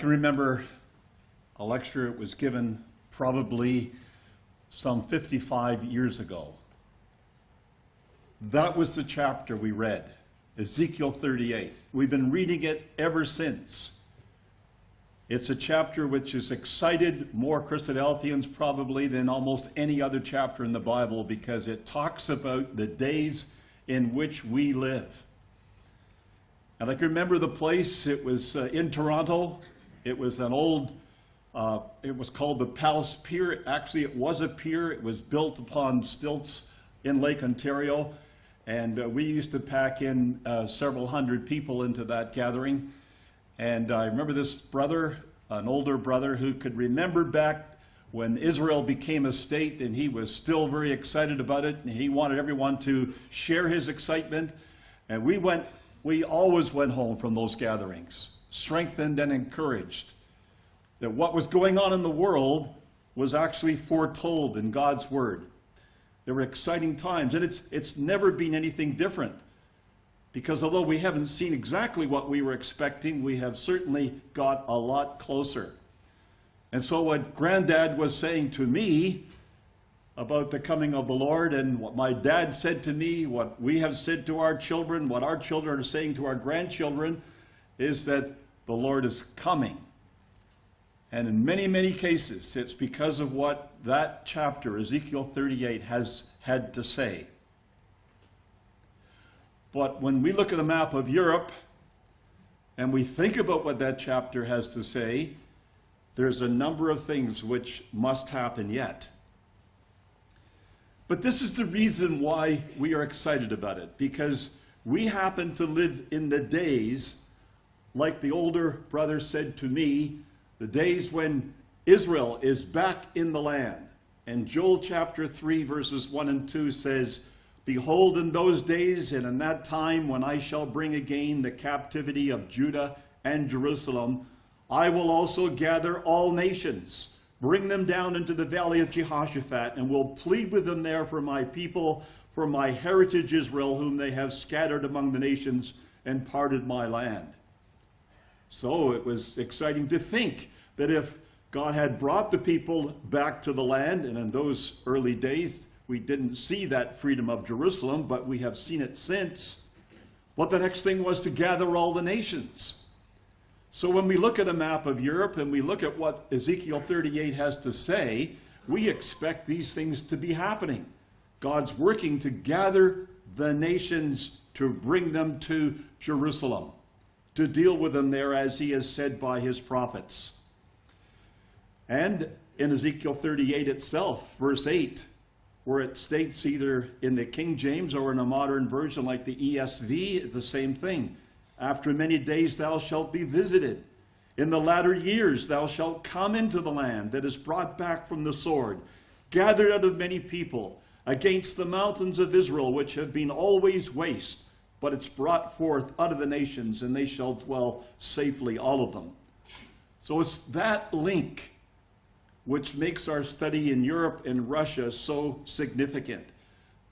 can remember a lecture that was given probably some 55 years ago. That was the chapter we read, Ezekiel 38. We've been reading it ever since. It's a chapter which has excited more Christadelphians probably than almost any other chapter in the Bible, because it talks about the days in which we live. And I can remember the place. It was in Toronto. It was an old, it was called the Palace Pier. Actually, it was a pier. It was built upon stilts in Lake Ontario. And we used to pack in several hundred people into that gathering. And I remember this brother, an older brother, who could remember back when Israel became a state, and he was still very excited about it, and he wanted everyone to share his excitement. And we always went home from those gatherings, strengthened and encouraged that what was going on in the world was actually foretold in God's Word. There were exciting times, and it's never been anything different. Because although we haven't seen exactly what we were expecting, we have certainly got a lot closer. And so what Granddad was saying to me about the coming of the Lord, and what my dad said to me, what we have said to our children, what our children are saying to our grandchildren, is that the Lord is coming. And in many, many cases, it's because of what that chapter, Ezekiel 38, has had to say. But when we look at a map of Europe and we think about what that chapter has to say, there's a number of things which must happen yet. But this is the reason why we are excited about it, because we happen to live in the days, like the older brother said to me, the days when Israel is back in the land. And Joel chapter 3 verses 1 and 2 says, "Behold, in those days and in that time when I shall bring again the captivity of Judah and Jerusalem, I will also gather all nations, bring them down into the valley of Jehoshaphat, and will plead with them there for my people, for my heritage Israel, whom they have scattered among the nations and parted my land." So it was exciting to think that if God had brought the people back to the land, and in those early days we didn't see that freedom of Jerusalem, but we have seen it since, what the next thing was to gather all the nations. So when we look at a map of Europe and we look at what Ezekiel 38 has to say, we expect these things to be happening. God's working to gather the nations to bring them to Jerusalem, to deal with them there as he has said by his prophets. And in Ezekiel 38 itself, verse 8, where it states either in the King James or in a modern version like the ESV, the same thing. "After many days thou shalt be visited. In the latter years thou shalt come into the land that is brought back from the sword, gathered out of many people, against the mountains of Israel, which have been always waste, but it's brought forth out of the nations, and they shall dwell safely, all of them." So it's that link which makes our study in Europe and Russia so significant,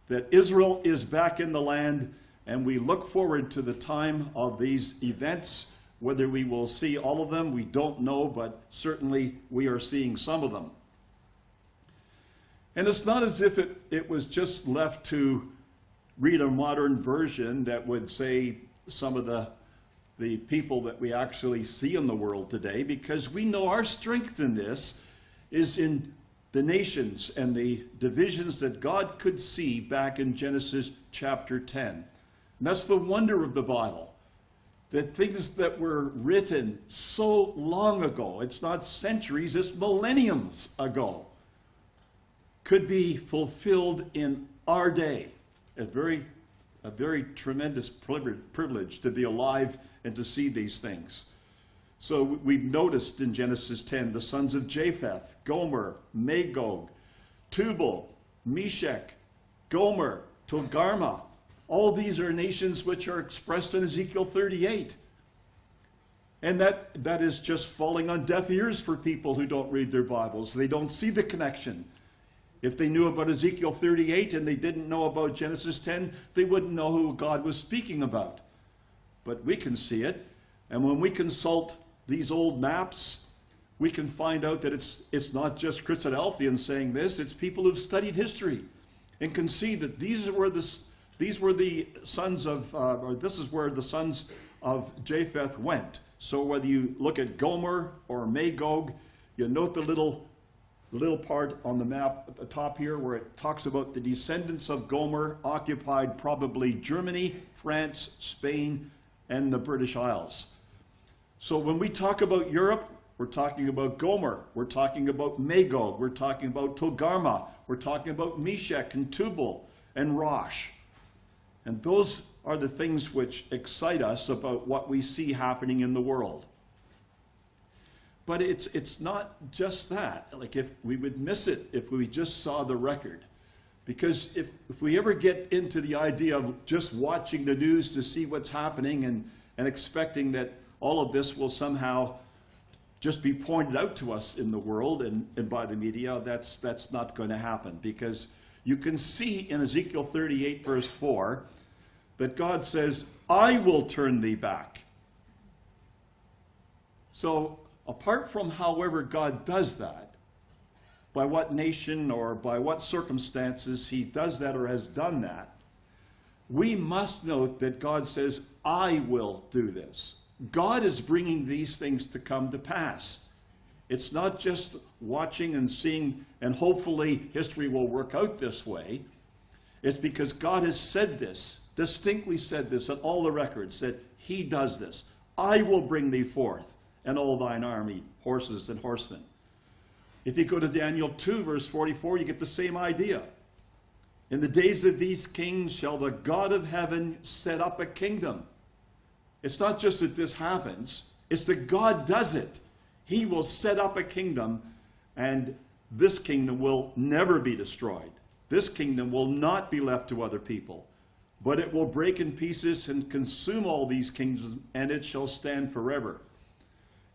that Israel is back in the land, and we look forward to the time of these events. Whether we will see all of them, we don't know, but certainly we are seeing some of them. And it's not as if it was just left to read a modern version that would say some of the people that we actually see in the world today, because we know our strength in this is in the nations and the divisions that God could see back in Genesis chapter 10. And that's the wonder of the Bible, that things that were written so long ago, it's not centuries, it's millenniums ago, could be fulfilled in our day. A very tremendous privilege to be alive and to see these things. So we've noticed in Genesis 10, the sons of Japheth, Gomer, Magog, Tubal, Meshech, Gomer, Togarmah. All these are nations which are expressed in Ezekiel 38. And that is just falling on deaf ears for people who don't read their Bibles. They don't see the connection. If they knew about Ezekiel 38 and they didn't know about Genesis 10, they wouldn't know who God was speaking about. But we can see it. And when we consult these old maps, we can find out that it's not just Christadelphians saying this, it's people who've studied history and can see that these were the sons of, or this is where the sons of Japheth went. So whether you look at Gomer or Magog, you note the little part on the map at the top here where it talks about the descendants of Gomer occupied probably Germany, France, Spain, and the British Isles. So when we talk about Europe, we're talking about Gomer, we're talking about Magog, we're talking about Togarmah, we're talking about Meshech and Tubal and Rosh. And those are the things which excite us about what we see happening in the world. But it's not just that. Like, if we would miss it if we just saw the record. Because if we ever get into the idea of just watching the news to see what's happening and expecting that all of this will somehow just be pointed out to us in the world and by the media, that's not going to happen. Because you can see in Ezekiel 38 verse 4 that God says, I will turn thee back. So apart from however God does that, by what nation or by what circumstances he does that or has done that, we must note that God says, I will do this. God is bringing these things to come to pass. It's not just watching and seeing, and hopefully history will work out this way. It's because God has said this, distinctly said this on all the records, that he does this. I will bring thee forth, and all thine army, horses and horsemen. If you go to Daniel 2, verse 44, you get the same idea. In the days of these kings shall the God of heaven set up a kingdom. It's not just that this happens, it's that God does it. He will set up a kingdom, and this kingdom will never be destroyed. This kingdom will not be left to other people, but it will break in pieces and consume all these kingdoms, and it shall stand forever.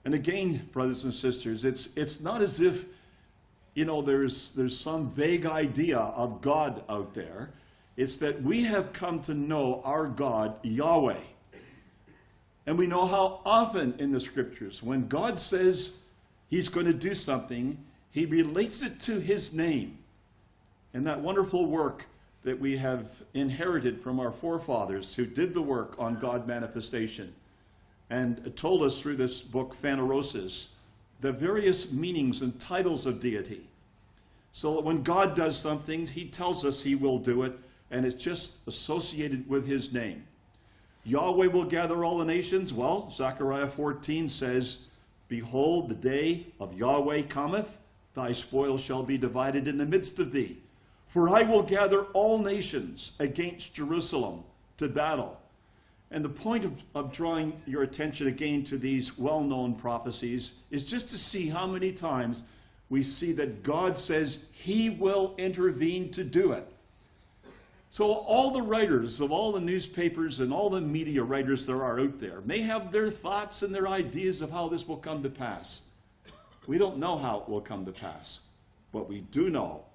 And again, brothers and sisters, it's not as if, you know, there's some vague idea of God out there. It's that we have come to know our God, Yahweh. And we know how often in the scriptures, when God says he's going to do something, he relates it to his name. And that wonderful work that we have inherited from our forefathers who did the work on God manifestation and told us through this book, Phanerosis, the various meanings and titles of deity. So that when God does something, he tells us he will do it, and it's just associated with his name. Yahweh will gather all the nations. Well, Zechariah 14 says, behold, the day of Yahweh cometh, thy spoil shall be divided in the midst of thee. For I will gather all nations against Jerusalem to battle. And the point of drawing your attention again to these well-known prophecies is just to see how many times we see that God says he will intervene to do it. So all the writers of all the newspapers and all the media writers there are out there may have their thoughts and their ideas of how this will come to pass. We don't know how it will come to pass, but we do know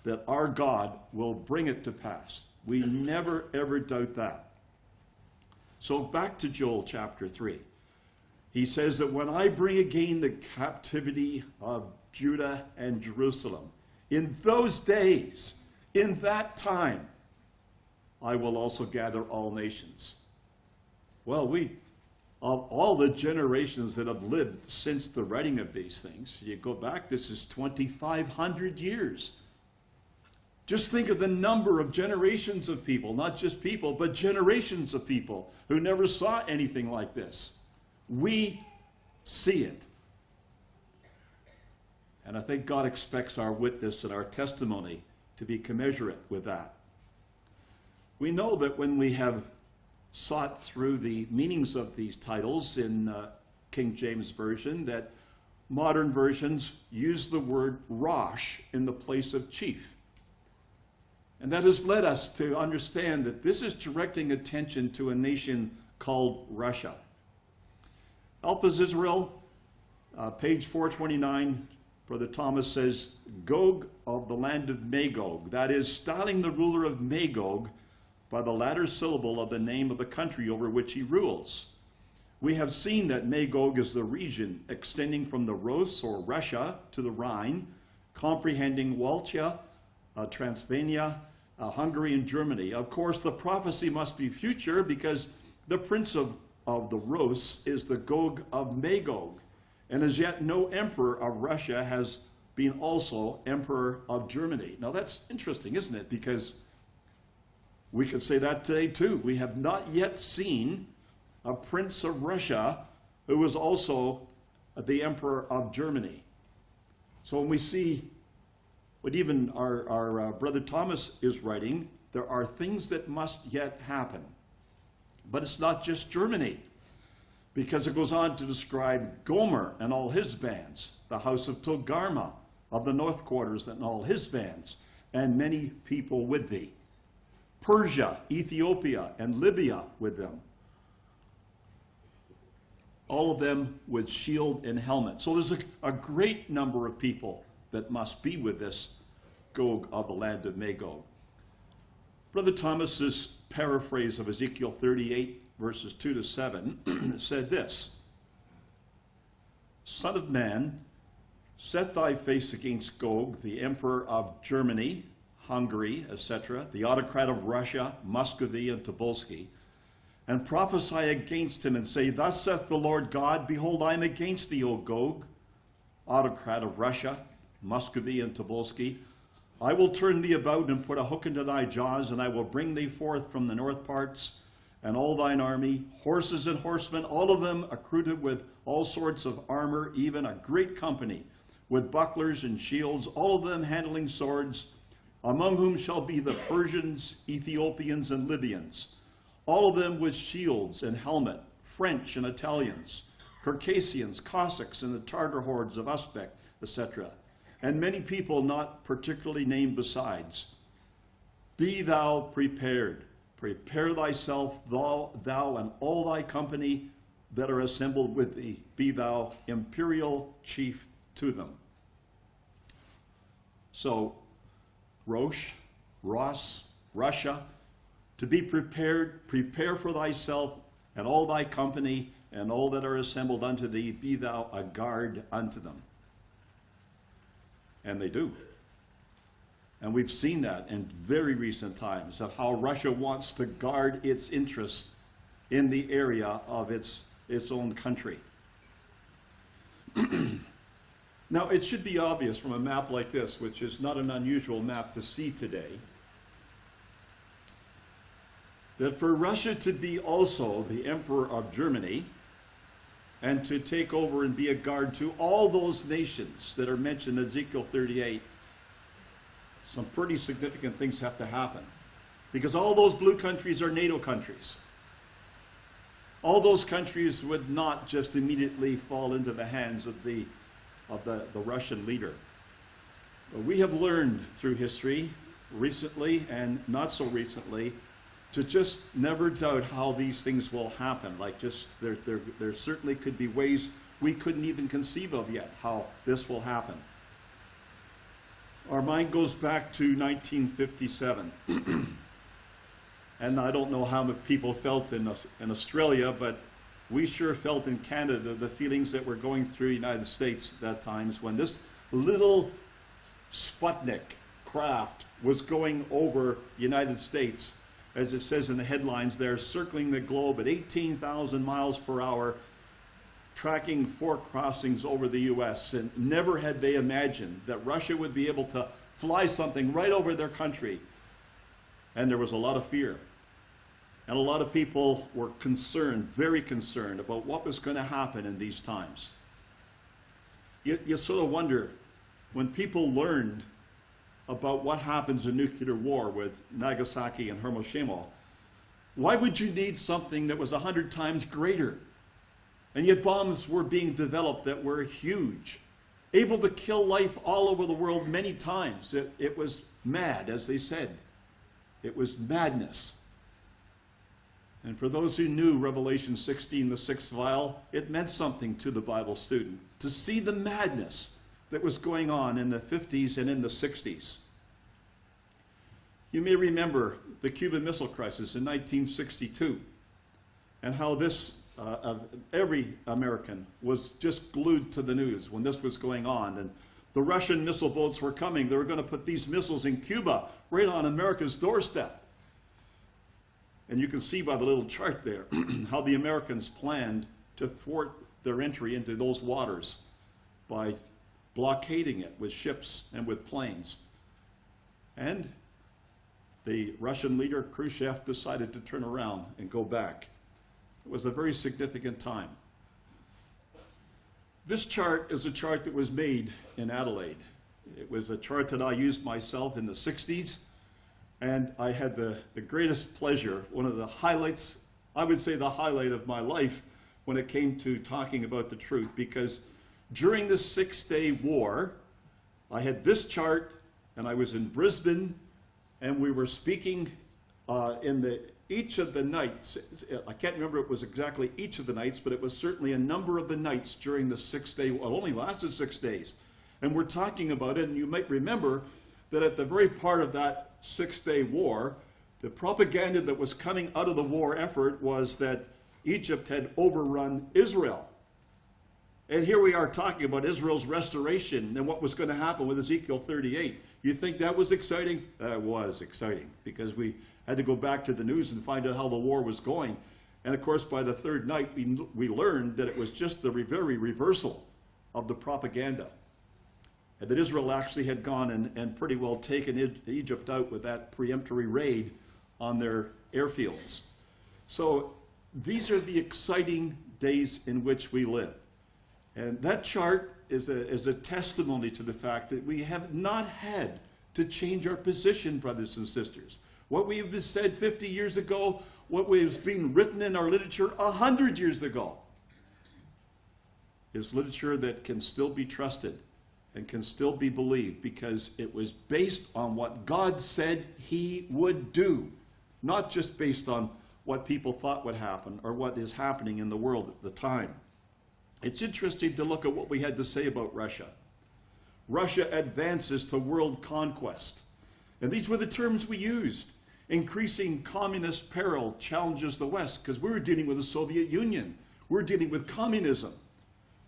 that our God will bring it to pass. We never, ever doubt that. So back to Joel chapter 3. He says that when I bring again the captivity of Judah and Jerusalem, in those days, in that time, I will also gather all nations. Well, of all the generations that have lived since the writing of these things, you go back, this is 2,500 years. Just think of the number of generations of people, not just people, but generations of people who never saw anything like this. We see it. And I think God expects our witness and our testimony to be commensurate with that. We know that when we have sought through the meanings of these titles in King James Version, that modern versions use the word Rosh in the place of chief. And that has led us to understand that this is directing attention to a nation called Russia. Help us, Israel, page 429, Brother Thomas says, Gog of the land of Magog, that is, styling the ruler of Magog by the latter syllable of the name of the country over which he rules. We have seen that Magog is the region extending from the Rus or Russia to the Rhine, comprehending Wallachia, Transylvania, Hungary, and Germany. Of course, the prophecy must be future because the prince of the Rus is the Gog of Magog, and as yet no emperor of Russia has been also emperor of Germany. Now that's interesting, isn't it? Because we could say that today too. We have not yet seen a prince of Russia who was also the emperor of Germany. So when we see what even our brother Thomas is writing, there are things that must yet happen. But it's not just Germany, because it goes on to describe Gomer and all his bands, the house of Togarmah of the north quarters and all his bands, and many people with thee. Persia, Ethiopia, and Libya with them. All of them with shield and helmet. So there's a great number of people that must be with this Gog of the land of Magog. Brother Thomas's paraphrase of Ezekiel 38, verses 2 to 7, said this: Son of man, set thy face against Gog, the emperor of Germany, Hungary, etc., the autocrat of Russia, Muscovy, and Tobolsky, and prophesy against him, and say, Thus saith the Lord God, Behold, I am against thee, O Gog, autocrat of Russia, Muscovy, and Tobolsky. I will turn thee about and put a hook into thy jaws, and I will bring thee forth from the north parts, and all thine army, horses and horsemen, all of them accoutered with all sorts of armor, even a great company, with bucklers and shields, all of them handling swords, among whom shall be the Persians, Ethiopians, and Libyans, all of them with shields and helmet, French and Italians, Circassians, Cossacks, and the Tartar hordes of Uzbek, etc., and many people not particularly named besides. Be thou prepared. Prepare thyself, thou and all thy company that are assembled with thee. Be thou imperial chief to them. So, Russia, to be prepared, prepare for thyself and all thy company and all that are assembled unto thee. Be thou a guard unto them. And they do. And we've seen that in very recent times, of how Russia wants to guard its interests in the area of its own country. Now, it should be obvious from a map like this, which is not an unusual map to see today, that for Russia to be also the emperor of Germany and to take over and be a guard to all those nations that are mentioned in Ezekiel 38, some pretty significant things have to happen. Because all those blue countries are NATO countries. All those countries would not just immediately fall into the hands of the Russian leader. But we have learned through history, recently and not so recently, to just never doubt how these things will happen. Like just there certainly could be ways we couldn't even conceive of yet how this will happen. Our mind goes back to 1957. And I don't know how people felt in Australia, but we sure felt in Canada the feelings that were going through the United States at that times when this little Sputnik craft was going over the United States, as it says in the headlines there, circling the globe at 18,000 miles per hour, tracking 4 crossings over the U.S. And never had they imagined that Russia would be able to fly something right over their country. And there was a lot of fear. And a lot of people were concerned, very concerned, about what was going to happen in these times. You sort of wonder, when people learned about what happens in nuclear war with Nagasaki and Hiroshima, why would you need something that was 100 times greater? And yet bombs were being developed that were huge, able to kill life all over the world many times. It was mad, as they said. It was madness. And for those who knew Revelation 16, the 6th vial, it meant something to the Bible student to see the madness that was going on in the 50s and in the 60s. You may remember the Cuban Missile Crisis in 1962 and how this every American was just glued to the news when this was going on. And the Russian missile boats were coming. They were going to put these missiles in Cuba, right on America's doorstep. And you can see by the little chart there how the Americans planned to thwart their entry into those waters by blockading it with ships and with planes. And the Russian leader, Khrushchev, decided to turn around and go back. It was a very significant time. This chart is a chart that was made in Adelaide. It was a chart that I used myself in the 60s, and I had the greatest pleasure, one of the highlights, I would say the highlight of my life when it came to talking about the truth, because during the 6-day war, I had this chart, and I was in Brisbane, and we were speaking in each of the nights. I can't remember if it was exactly each of the nights, but it was certainly a number of the nights during the 6-day, well, it only lasted 6 days. And we're talking about it, and you might remember that at the very part of that 6-day war, the propaganda that was coming out of the war effort was that Egypt had overrun Israel. And here we are talking about Israel's restoration and what was going to happen with Ezekiel 38. You think that was exciting? That was exciting, because we had to go back to the news and find out how the war was going. And of course, by the third night, we learned that it was just the very reversal of the propaganda. And that Israel actually had gone and pretty well taken Egypt out with that preemptory raid on their airfields. So these are the exciting days in which we live. And that chart is a testimony to the fact that we have not had to change our position, brothers and sisters. What we have said 50 years ago, what was being written in our literature 100 years ago, is literature that can still be trusted and can still be believed, because it was based on what God said he would do, not just based on what people thought would happen or what is happening in the world at the time. It's interesting to look at what we had to say about Russia. Russia advances to world conquest. And these were the terms we used. Increasing communist peril challenges the West, because we were dealing with the Soviet Union. We're dealing with communism.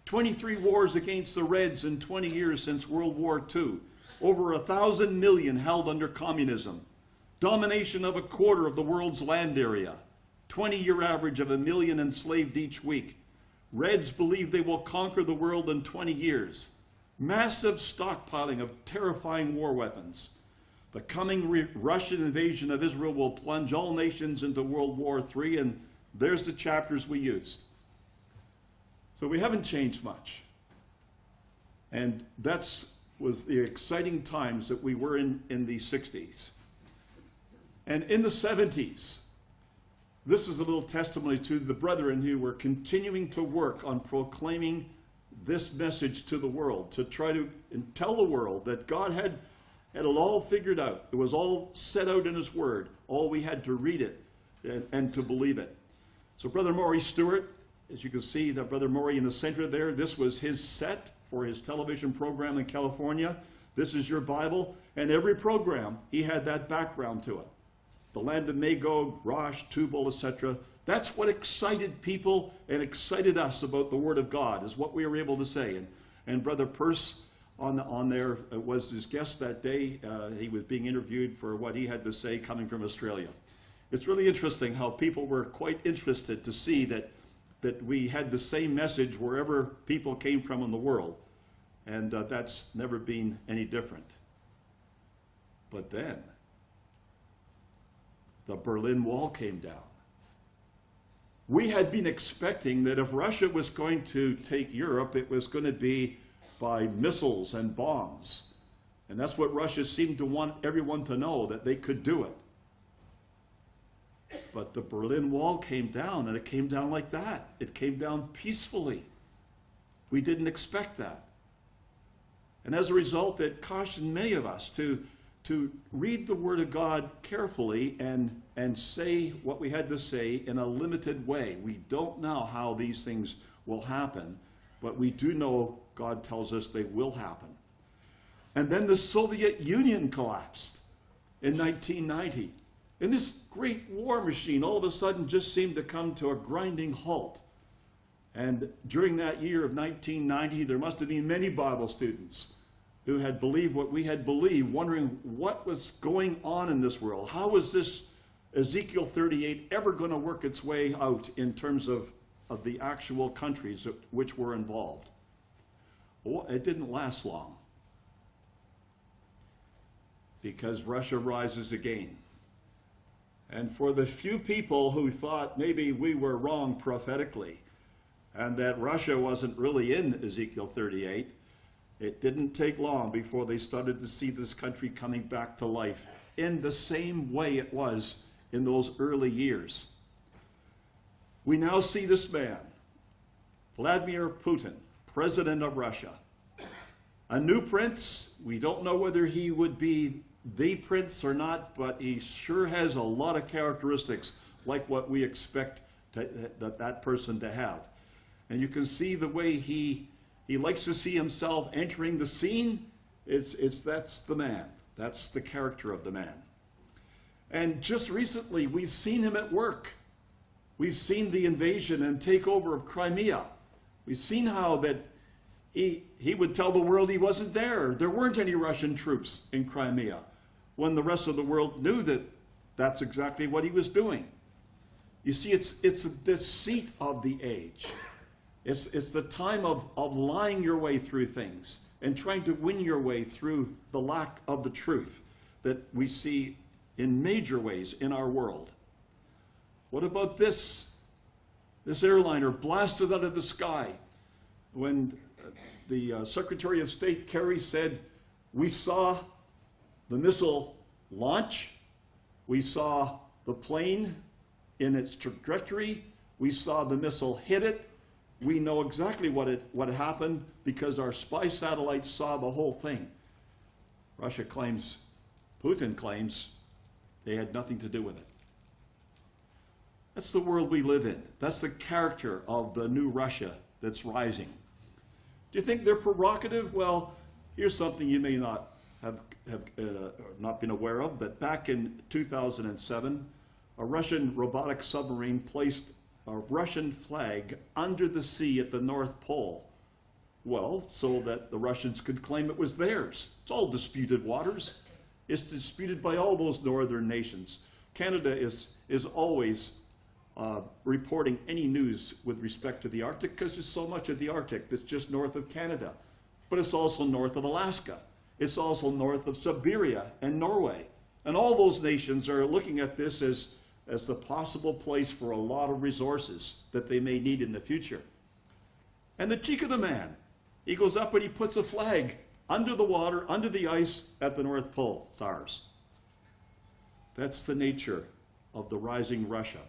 23 wars against the Reds in 20 years since World War II. Over 1,000 million held under communism. Domination of a quarter of the world's land area. 20-year average of 1 million enslaved each week. Reds believe they will conquer the world in 20 years. Massive stockpiling of terrifying war weapons. The coming Russian invasion of Israel will plunge all nations into World War III, and there's the chapters we used. So we haven't changed much. And was the exciting times that we were in the 60s. And in the 70s, this is a little testimony to the brethren who were continuing to work on proclaiming this message to the world, to try to tell the world that God had it all figured out. It was all set out in his word. All we had to read it and to believe it. So Brother Maury Stewart, as you can see, that Brother Maury in the center there, this was his set for his television program in California. This is your Bible. And every program, he had that background to it. The land of Magog, Rosh, Tubal, etc. That's what excited people and excited us about the Word of God, is what we were able to say. And Brother Peirce on there was his guest that day. He was being interviewed for what he had to say coming from Australia. It's really interesting how people were quite interested to see that we had the same message wherever people came from in the world. And that's never been any different. But then, the Berlin Wall came down. We had been expecting that if Russia was going to take Europe, it was going to be by missiles and bombs. And that's what Russia seemed to want everyone to know, that they could do it. But the Berlin Wall came down, and it came down like that. It came down peacefully. We didn't expect that. And as a result, it cautioned many of us to read the Word of God carefully and say what we had to say in a limited way. We don't know how these things will happen, but we do know God tells us they will happen. And then the Soviet Union collapsed in 1990. And this great war machine all of a sudden just seemed to come to a grinding halt. And during that year of 1990, there must have been many Bible students who had believed what we had believed, wondering what was going on in this world. How was this Ezekiel 38 ever going to work its way out in terms of the actual countries which were involved? Well, it didn't last long, because Russia rises again. And for the few people who thought maybe we were wrong prophetically, and that Russia wasn't really in Ezekiel 38, it didn't take long before they started to see this country coming back to life in the same way it was in those early years. We now see this man, Vladimir Putin, president of Russia. A new prince. We don't know whether he would be the prince or not, but he sure has a lot of characteristics like what we expect that person to have. And you can see the way he likes to see himself entering the scene. That's the man. That's the character of the man. And just recently, we've seen him at work. We've seen the invasion and takeover of Crimea. We've seen how that he would tell the world he wasn't there. There weren't any Russian troops in Crimea, when the rest of the world knew that that's exactly what he was doing. You see, it's a deceit of the age. It's the time of lying your way through things and trying to win your way through the lack of the truth that we see in major ways in our world. What about this? This airliner blasted out of the sky when the Secretary of State Kerry said, we saw the missile launch, we saw the plane in its trajectory, we saw the missile hit it. We know exactly what happened because our spy satellites saw the whole thing. Russia claims, Putin claims, they had nothing to do with it. That's the world we live in. That's the character of the new Russia that's rising. Do you think they're provocative? Well, here's something you may not have not been aware of, but back in 2007, a Russian robotic submarine placed a Russian flag under the sea at the North Pole. Well, so that the Russians could claim it was theirs. It's all disputed waters. It's disputed by all those northern nations. Canada is always reporting any news with respect to the Arctic because there's so much of the Arctic that's just north of Canada. But it's also north of Alaska. It's also north of Siberia and Norway. And all those nations are looking at this as the possible place for a lot of resources that they may need in the future. And the cheek of the man, he goes up and he puts a flag under the water, under the ice at the North Pole. It's ours. That's the nature of the rising Russia.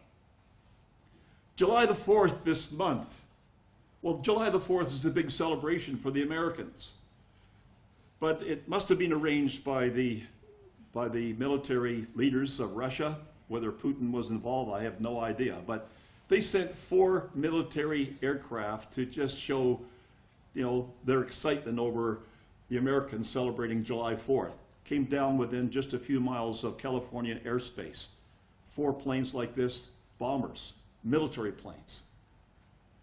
July the 4th this month. Well, July the 4th is a big celebration for the Americans. But it must have been arranged by the military leaders of Russia. Whether Putin was involved, I have no idea. But they sent 4 military aircraft to just show, their excitement over the Americans celebrating July 4th. Came down within just a few miles of California airspace. 4 planes like this, bombers, military planes.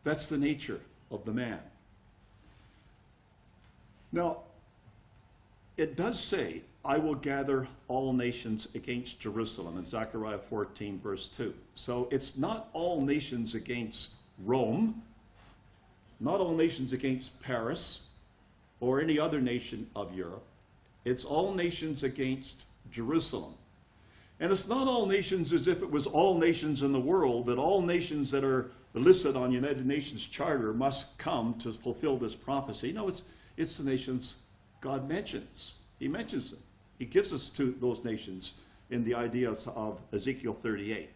That's the nature of the man. Now, it does say, I will gather all nations against Jerusalem in Zechariah 14, verse 2. So it's not all nations against Rome, not all nations against Paris or any other nation of Europe. It's all nations against Jerusalem. And it's not all nations as if it was all nations in the world, that all nations that are listed on United Nations Charter must come to fulfill this prophecy. No, it's the nations God mentions. He mentions them. He gives us to those nations in the ideas of Ezekiel 38.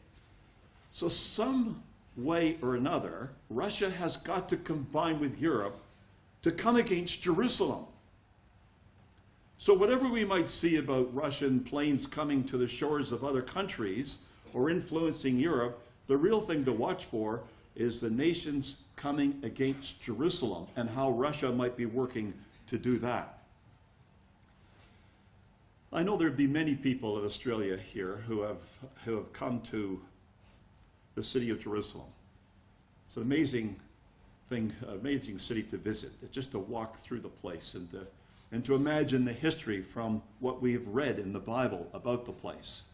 So some way or another, Russia has got to combine with Europe to come against Jerusalem. So whatever we might see about Russian planes coming to the shores of other countries or influencing Europe, the real thing to watch for is the nations coming against Jerusalem and how Russia might be working to do that. I know there'd be many people in Australia here who have come to the city of Jerusalem. It's an amazing amazing city to visit, just to walk through the place and to imagine the history from what we've read in the Bible about the place.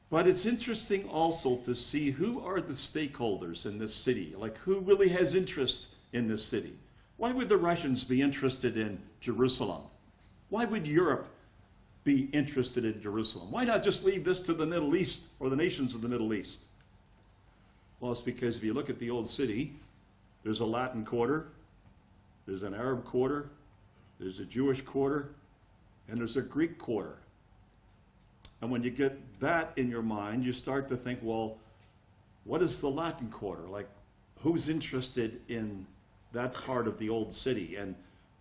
But it's interesting also to see who are the stakeholders in this city, like who really has interest in this city. Why would the Russians be interested in Jerusalem? Why would Europe be interested in Jerusalem? Why not just leave this to the Middle East or the nations of the Middle East? Well, it's because if you look at the old city, there's a Latin quarter, there's an Arab quarter, there's a Jewish quarter, and there's a Greek quarter. And when you get that in your mind, you start to think, well, what is the Latin quarter? Like, who's interested in that part of the old city? And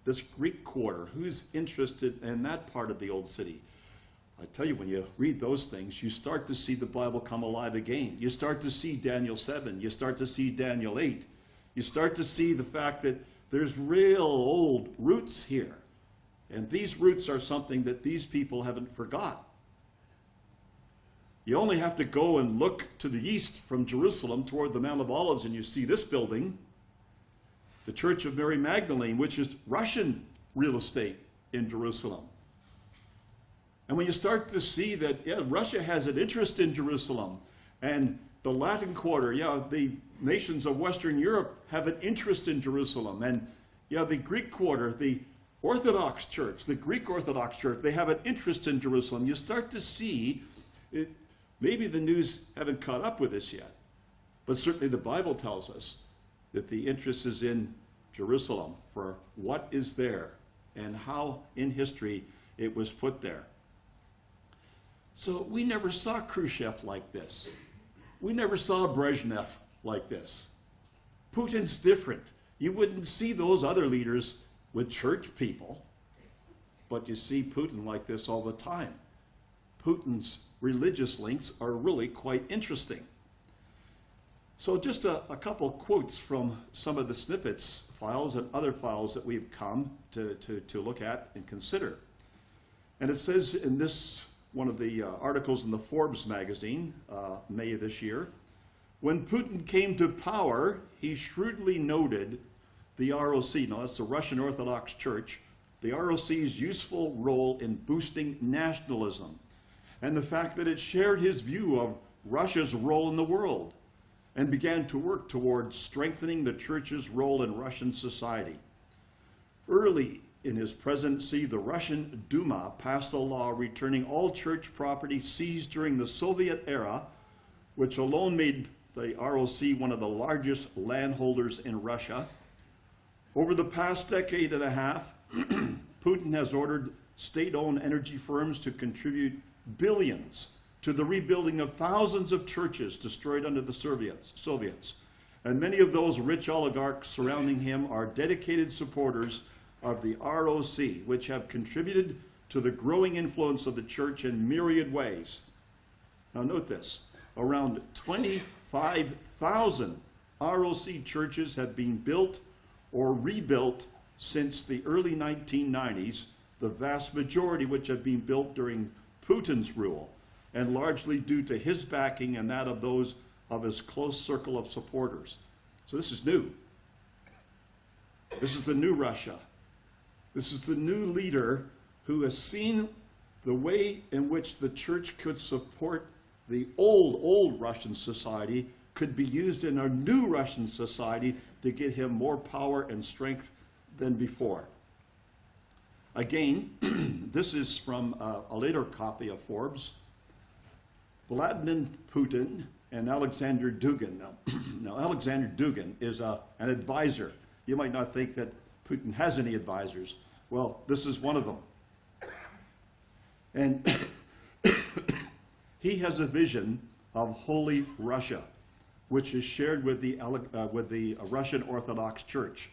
this Greek quarter, who's interested in that part of the old city? I tell you, when you read those things, you start to see the Bible come alive again. You start to see Daniel 7. You start to see Daniel 8. You start to see the fact that there's real old roots here. And these roots are something that these people haven't forgot. You only have to go and look to the east from Jerusalem toward the Mount of Olives, and you see this building, the Church of Mary Magdalene, which is Russian real estate in Jerusalem. And when you start to see that, yeah, Russia has an interest in Jerusalem, and the Latin quarter, yeah, the nations of Western Europe have an interest in Jerusalem, and yeah, the Greek quarter, the Orthodox Church, the Greek Orthodox Church, they have an interest in Jerusalem. You start to see it. Maybe the news haven't caught up with this yet, but certainly the Bible tells us that the interest is in Jerusalem for what is there and how in history it was put there. So we never saw Khrushchev like this. We never saw Brezhnev like this. Putin's different. You wouldn't see those other leaders with church people, but you see Putin like this all the time. Putin's religious links are really quite interesting. So just a couple quotes from some of the snippets files and other files that we've come to look at and consider. And it says in this, one of the articles in the Forbes magazine, May of this year, when Putin came to power, he shrewdly noted the ROC, now that's the Russian Orthodox Church, the ROC's useful role in boosting nationalism, and the fact that it shared his view of Russia's role in the world and began to work towards strengthening the church's role in Russian society. Early in his presidency, the Russian Duma passed a law returning all church property seized during the Soviet era, which alone made the ROC one of the largest landholders in Russia. Over the past decade and a half, Putin has ordered state-owned energy firms to contribute billions to the rebuilding of thousands of churches destroyed under the Soviets. And many of those rich oligarchs surrounding him are dedicated supporters of the ROC, which have contributed to the growing influence of the church in myriad ways. Now note this, around 25,000 ROC churches have been built or rebuilt since the early 1990s, the vast majority which have been built during Putin's rule, and largely due to his backing and that of those of his close circle of supporters. So this is new. This is the new Russia. This is the new leader who has seen the way in which the church could support the old Russian society could be used in a new Russian society to get him more power and strength than before. Again, this is from a later copy of Forbes. Vladimir Putin and Alexander Dugin. Now Alexander Dugin is an advisor. You might not think that Putin has any advisors. Well, this is one of them. And he has a vision of Holy Russia, which is shared with the Russian Orthodox Church.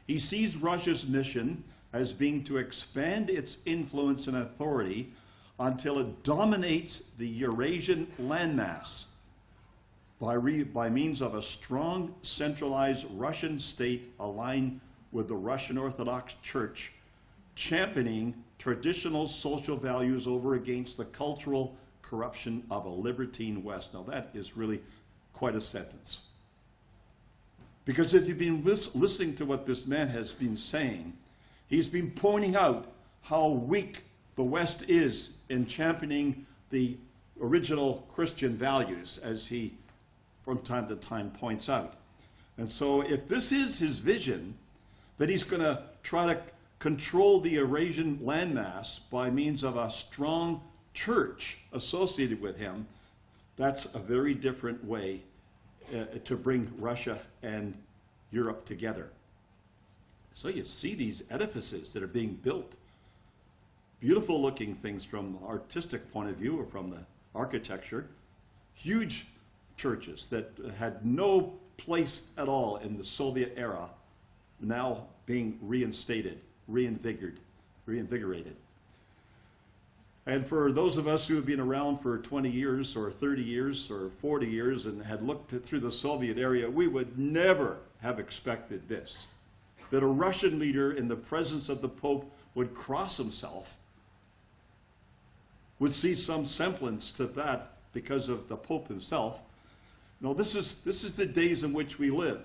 He sees Russia's mission as being to expand its influence and authority until it dominates the Eurasian landmass by means of a strong, centralized Russian state aligned with the Russian Orthodox Church, championing traditional social values over against the cultural corruption of a libertine West. Now that is really quite a sentence. Because if you've been listening to what this man has been saying, he's been pointing out how weak the West is in championing the original Christian values, as he from time to time points out. And so if this is his vision, that he's going to try to control the Eurasian landmass by means of a strong church associated with him, that's a very different way to bring Russia and Europe together. So you see these edifices that are being built. Beautiful looking things from the artistic point of view or from the architecture. Huge churches that had no place at all in the Soviet era, now being reinstated, reinvigorated. And for those of us who have been around for 20 years or 30 years or 40 years and had looked through the Soviet area, we would never have expected this, that a Russian leader in the presence of the Pope would cross himself, would see some semblance to that because of the Pope himself. No, this is the days in which we live.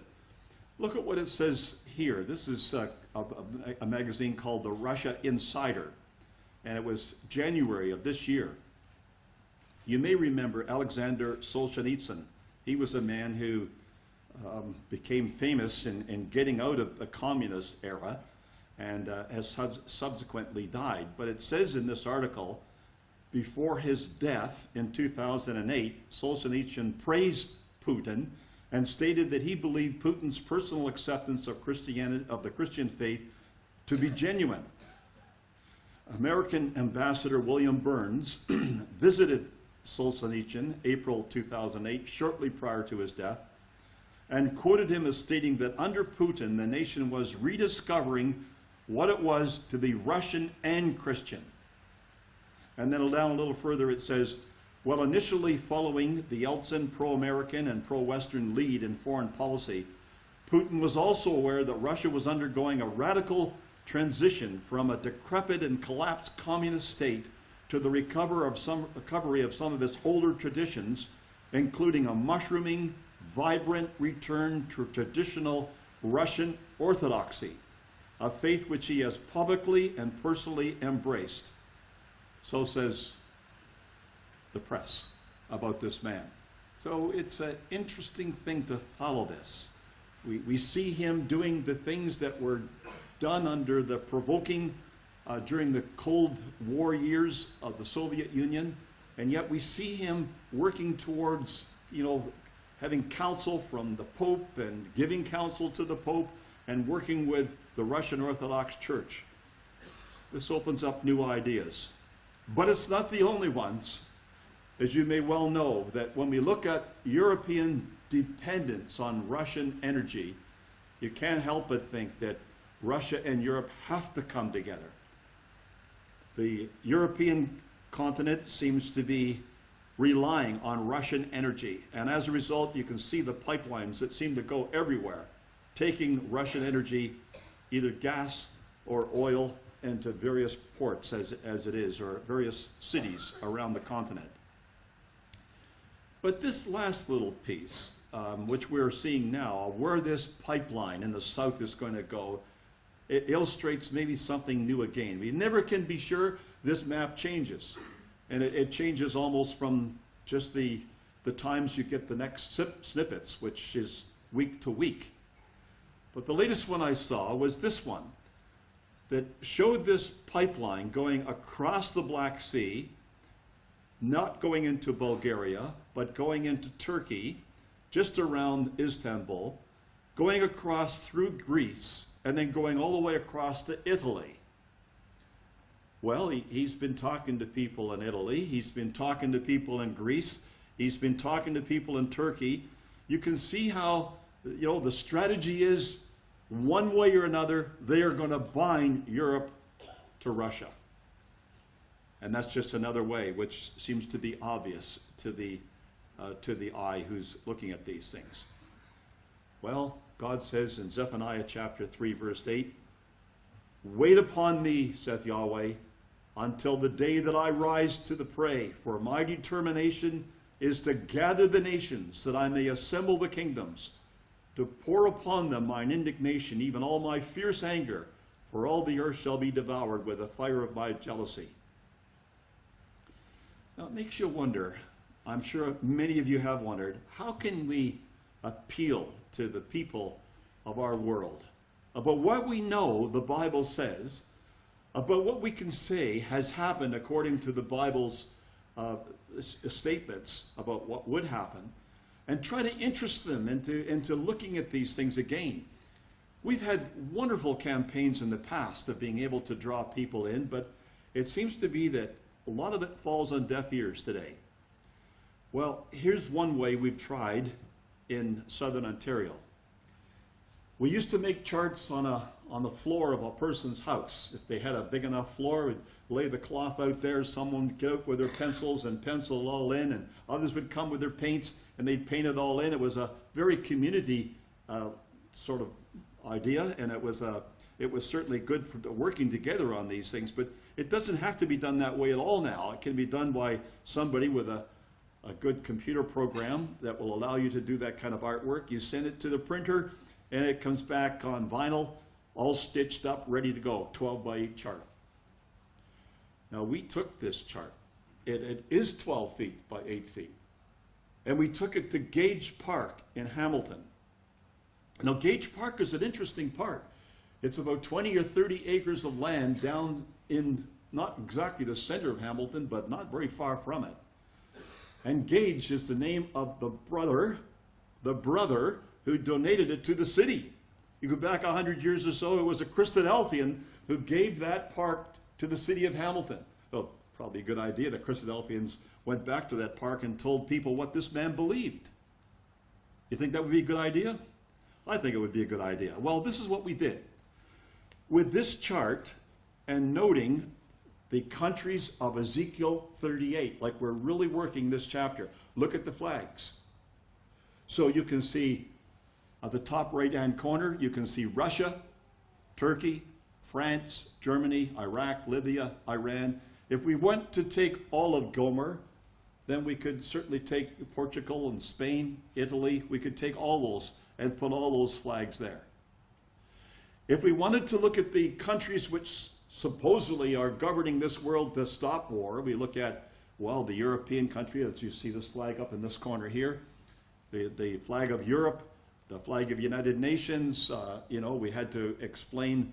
Look at what it says here. This is a magazine called the Russia Insider, and it was January of this year. You may remember Alexander Solzhenitsyn. He was a man who became famous in getting out of the communist era and has subsequently died. But it says in this article, before his death in 2008, Solzhenitsyn praised Putin and stated that he believed Putin's personal acceptance of Christianity, of the Christian faith, to be genuine. American Ambassador William Burns visited Solzhenitsyn April 2008, shortly prior to his death, and quoted him as stating that under Putin, the nation was rediscovering what it was to be Russian and Christian. And then down a little further it says, well, initially following the Yeltsin pro-American and pro-Western lead in foreign policy, Putin was also aware that Russia was undergoing a radical transition from a decrepit and collapsed communist state to the recovery of some of its older traditions, including a mushrooming, vibrant return to traditional Russian orthodoxy, a faith which he has publicly and personally embraced. So says the press about this man. So it's an interesting thing to follow this. We see him doing the things that were done under the provoking during the Cold War years of the Soviet Union, and yet we see him working towards, having counsel from the Pope and giving counsel to the Pope and working with the Russian Orthodox Church. This opens up new ideas. But it's not the only ones. As you may well know, that when we look at European dependence on Russian energy, you can't help but think that Russia and Europe have to come together. The European continent seems to be relying on Russian energy, and as a result, you can see the pipelines that seem to go everywhere, taking Russian energy, either gas or oil, into various ports as it is, or various cities around the continent. But this last little piece, which we're seeing now, where this pipeline in the south is going to go, it illustrates maybe something new again. We never can be sure. This map changes, and it changes almost from just the times you get the next snippets, which is week to week. But the latest one I saw was this one that showed this pipeline going across the Black Sea, not going into Bulgaria, but going into Turkey, just around Istanbul, going across through Greece, and then going all the way across to Italy. Well, he's been talking to people in Italy, he's been talking to people in Greece, he's been talking to people in Turkey. You can see how, the strategy is, one way or another, they are going to bind Europe to Russia. And that's just another way, which seems to be obvious to the eye who's looking at these things. Well, God says in Zephaniah chapter 3, verse 8, wait upon me, saith Yahweh, until the day that I rise to the prey, for my determination is to gather the nations, that I may assemble the kingdoms, to pour upon them mine indignation, even all my fierce anger, for all the earth shall be devoured with the fire of my jealousy. Now it makes you wonder, I'm sure many of you have wondered, how can we appeal to the people of our world about what we know the Bible says, about what we can say has happened according to the Bible's statements about what would happen, and try to interest them into looking at these things again. We've had wonderful campaigns in the past of being able to draw people in, but it seems to be that a lot of it falls on deaf ears today. Well, here's one way we've tried in southern Ontario. We used to make charts on the floor of a person's house. If they had a big enough floor, we'd lay the cloth out there, someone would get out with their pencils and pencil it all in, and others would come with their paints and they'd paint it all in. It was a very community sort of idea, and it was certainly good for working together on these things, but it doesn't have to be done that way at all now. It can be done by somebody with a good computer program that will allow you to do that kind of artwork. You send it to the printer and it comes back on vinyl, all stitched up, ready to go, 12 by 8 chart. Now we took this chart. It is 12 feet by 8 feet. And we took it to Gage Park in Hamilton. Now Gage Park is an interesting park. It's about 20 or 30 acres of land down in not exactly the center of Hamilton, but not very far from it. And Gage is the name of the brother who donated it to the city. You go back 100 years or so, it was a Christadelphian who gave that park to the city of Hamilton. Well, probably a good idea. The Christadelphians went back to that park and told people what this man believed. You think that would be a good idea? I think it would be a good idea. Well, this is what we did. With this chart and noting the countries of Ezekiel 38, like we're really working this chapter, look at the flags. So you can see at the top right-hand corner, you can see Russia, Turkey, France, Germany, Iraq, Libya, Iran. If we went to take all of Gomer, then we could certainly take Portugal and Spain, Italy. We could take all those and put all those flags there. If we wanted to look at the countries which supposedly are governing this world to stop war, we look at, well, the European country, as you see this flag up in this corner here, the flag of Europe, the flag of the United Nations. We had to explain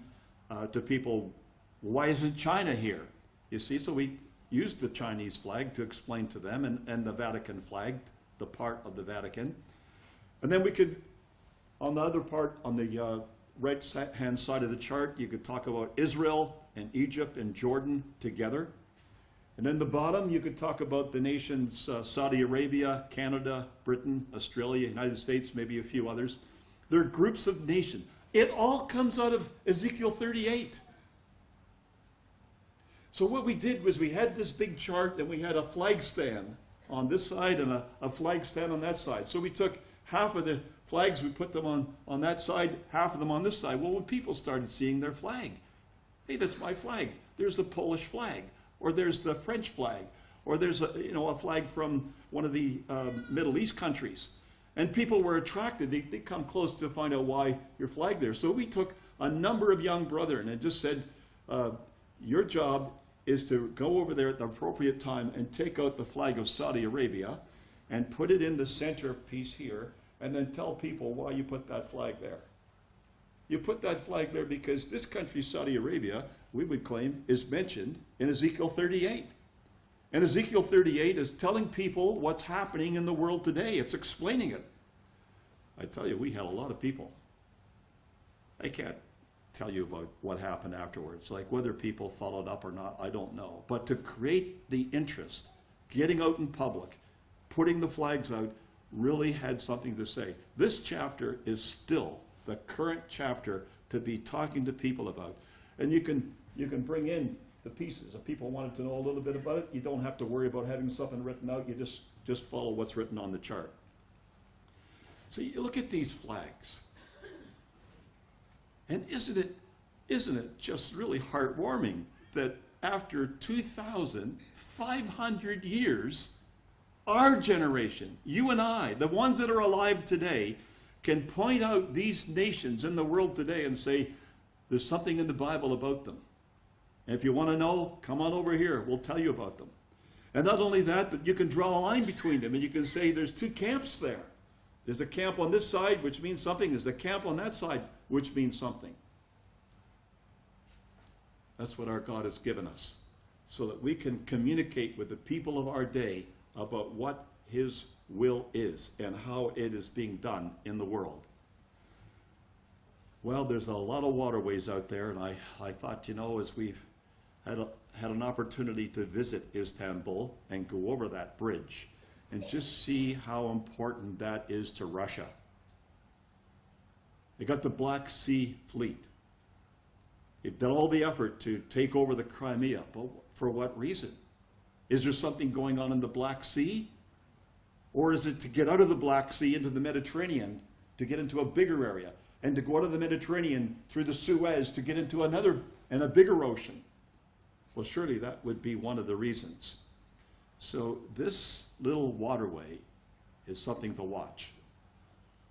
to people, why isn't China here? You see, so we used the Chinese flag to explain to them, and the Vatican flag, the part of the Vatican. And then we could, on the other part, on the right-hand side of the chart, you could talk about Israel and Egypt and Jordan together. And then the bottom, you could talk about the nations Saudi Arabia, Canada, Britain, Australia, United States, maybe a few others. They're groups of nations. It all comes out of Ezekiel 38. So what we did was we had this big chart, and we had a flag stand on this side and a flag stand on that side. So we took half of the flags, we put them on that side, half of them on this side. Well, when people started seeing their flag, hey, that's my flag. There's the Polish flag, or there's the French flag, or there's a flag from one of the Middle East countries. And people were attracted. They come close to find out why your flag there. So we took a number of young brethren and just said, your job is to go over there at the appropriate time and take out the flag of Saudi Arabia and put it in the center piece here, and then tell people why you put that flag there. You put that flag there because this country, Saudi Arabia, we would claim, is mentioned in Ezekiel 38. And Ezekiel 38 is telling people what's happening in the world today. It's explaining it. I tell you, we had a lot of people. I can't tell you about what happened afterwards. Like whether people followed up or not, I don't know. But to create the interest, getting out in public, putting the flags out, really had something to say. This chapter is still the current chapter to be talking to people about. And you can bring in the pieces. If people wanted to know a little bit about it, you don't have to worry about having something written out. You just follow what's written on the chart. So you look at these flags. And isn't it just really heartwarming that after 2,500 years, our generation, you and I, the ones that are alive today, can point out these nations in the world today and say, there's something in the Bible about them. And if you want to know, come on over here. We'll tell you about them. And not only that, but you can draw a line between them, and you can say there's two camps there. There's a camp on this side, which means something. There's a camp on that side, which means something. That's what our God has given us, so that we can communicate with the people of our day about what his will is and how it is being done in the world. Well, there's a lot of waterways out there, and I thought, as we've had an opportunity to visit Istanbul and go over that bridge and just see how important that is to Russia. They got the Black Sea Fleet. They've done all the effort to take over the Crimea, but for what reason? Is there something going on in the Black Sea? Or is it to get out of the Black Sea into the Mediterranean, to get into a bigger area, and to go out of the Mediterranean through the Suez to get into another and a bigger ocean? Well, surely that would be one of the reasons. So this little waterway is something to watch.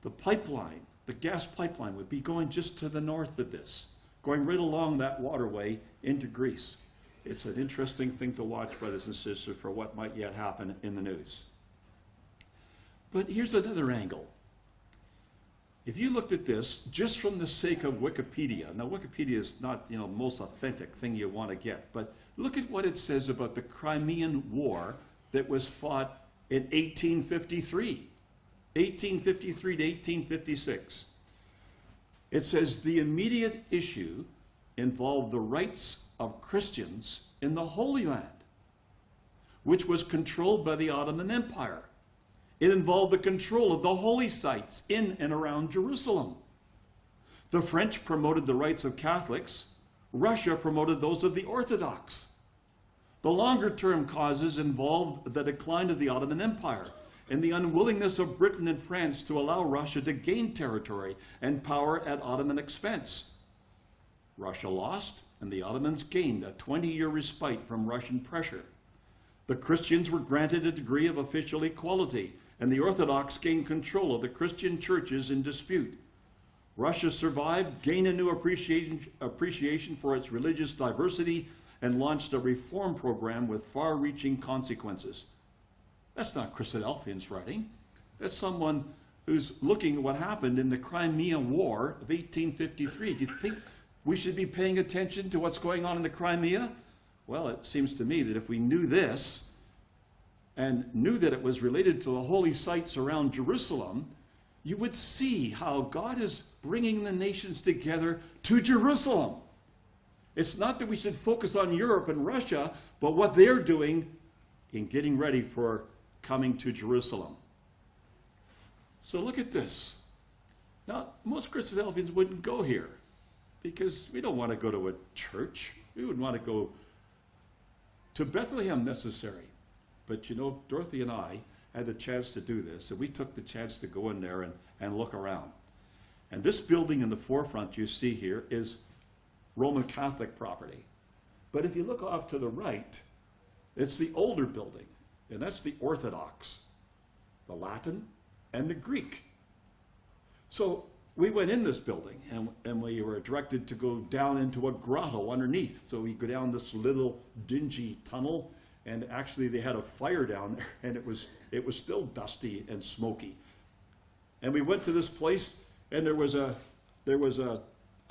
The pipeline, the gas pipeline, would be going just to the north of this, going right along that waterway into Greece. It's an interesting thing to watch, brothers and sisters, for what might yet happen in the news. But here's another angle. If you looked at this just from the sake of Wikipedia, now Wikipedia is not the most authentic thing you want to get, but look at what it says about the Crimean War that was fought in 1853. 1853 to 1856. It says the immediate issue involved the rights of Christians in the Holy Land, which was controlled by the Ottoman Empire. It involved the control of the holy sites in and around Jerusalem. The French promoted the rights of Catholics. Russia promoted those of the Orthodox. The longer-term causes involved the decline of the Ottoman Empire and the unwillingness of Britain and France to allow Russia to gain territory and power at Ottoman expense. Russia lost, and the Ottomans gained a 20-year respite from Russian pressure. The Christians were granted a degree of official equality, and the Orthodox gained control of the Christian churches in dispute. Russia survived, gained a new appreciation for its religious diversity, and launched a reform program with far-reaching consequences. That's not Christadelphians writing. That's someone who's looking at what happened in the Crimean War of 1853. Do you think we should be paying attention to what's going on in the Crimea? Well, it seems to me that if we knew this, and knew that it was related to the holy sites around Jerusalem, you would see how God is bringing the nations together to Jerusalem. It's not that we should focus on Europe and Russia, but what they're doing in getting ready for coming to Jerusalem. So look at this. Now, most Christadelphians wouldn't go here because we don't want to go to a church. We would want to go to Bethlehem necessary. But Dorothy and I had the chance to do this, and we took the chance to go in there and look around. And this building in the forefront you see here is Roman Catholic property. But if you look off to the right, it's the older building, and that's the Orthodox, the Latin, and the Greek. So we went in this building, and we were directed to go down into a grotto underneath. So we go down this little dingy tunnel, and actually they had a fire down there, and it was still dusty and smoky. And we went to this place, and there was a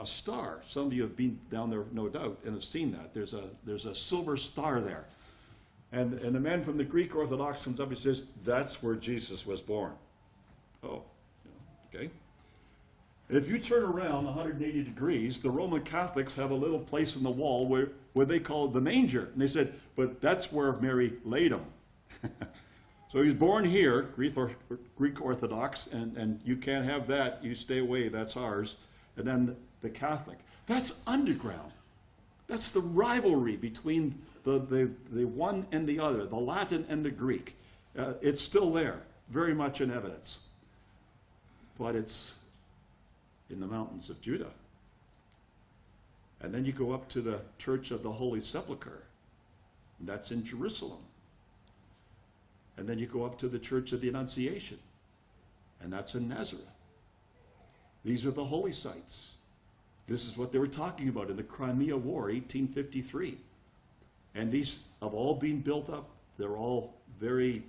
star. Some of you have been down there, no doubt, and have seen that. There's a silver star there. And the man from the Greek Orthodox comes up and says, that's where Jesus was born. Oh, okay. And if you turn around 180 degrees, the Roman Catholics have a little place in the wall where they call it the manger. And they said, but that's where Mary laid him. So he was born here, Greek Orthodox, and you can't have that. You stay away, that's ours. And then the Catholic. That's underground. That's the rivalry between the one and the other, the Latin and the Greek. It's still there, very much in evidence. But it's in the mountains of Judah. And then you go up to the Church of the Holy Sepulchre, and that's in Jerusalem. And then you go up to the Church of the Annunciation, and that's in Nazareth. These are the holy sites. This is what they were talking about in the Crimea War, 1853. And these have all been built up. They're all very,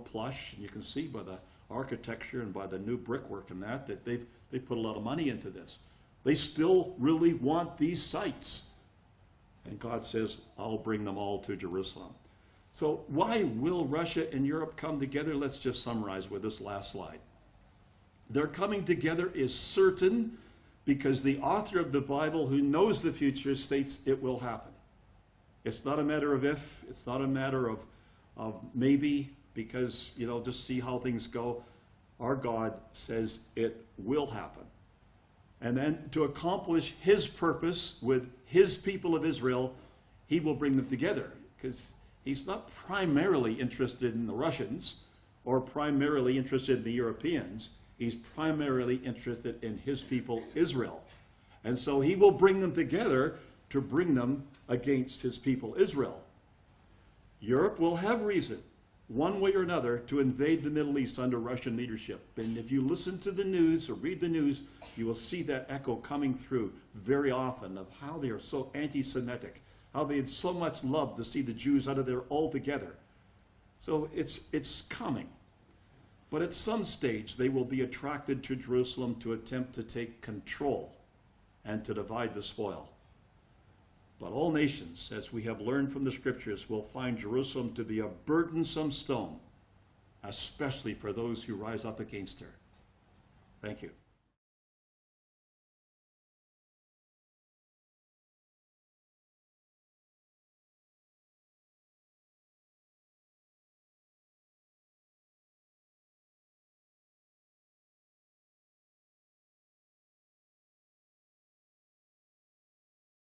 plush. And you can see by the architecture and by the new brickwork and that they put a lot of money into this. They still really want these sites. And God says, I'll bring them all to Jerusalem. So why will Russia and Europe come together? Let's just summarize with this last slide. Their coming together is certain because the author of the Bible, who knows the future, states it will happen. It's not a matter of if, it's not a matter of maybe, because, just see how things go. Our God says it will happen. And then to accomplish his purpose with his people of Israel, he will bring them together, because he's not primarily interested in the Russians or primarily interested in the Europeans. He's primarily interested in his people, Israel. And so he will bring them together to bring them against his people, Israel. Europe will have reason, one way or another, to invade the Middle East under Russian leadership. And if you listen to the news or read the news, you will see that echo coming through very often of how they are so anti-Semitic, how they'd so much love to see the Jews out of there altogether. So it's coming. But at some stage, they will be attracted to Jerusalem to attempt to take control and to divide the spoil. But all nations, as we have learned from the scriptures, will find Jerusalem to be a burdensome stone, especially for those who rise up against her. Thank you.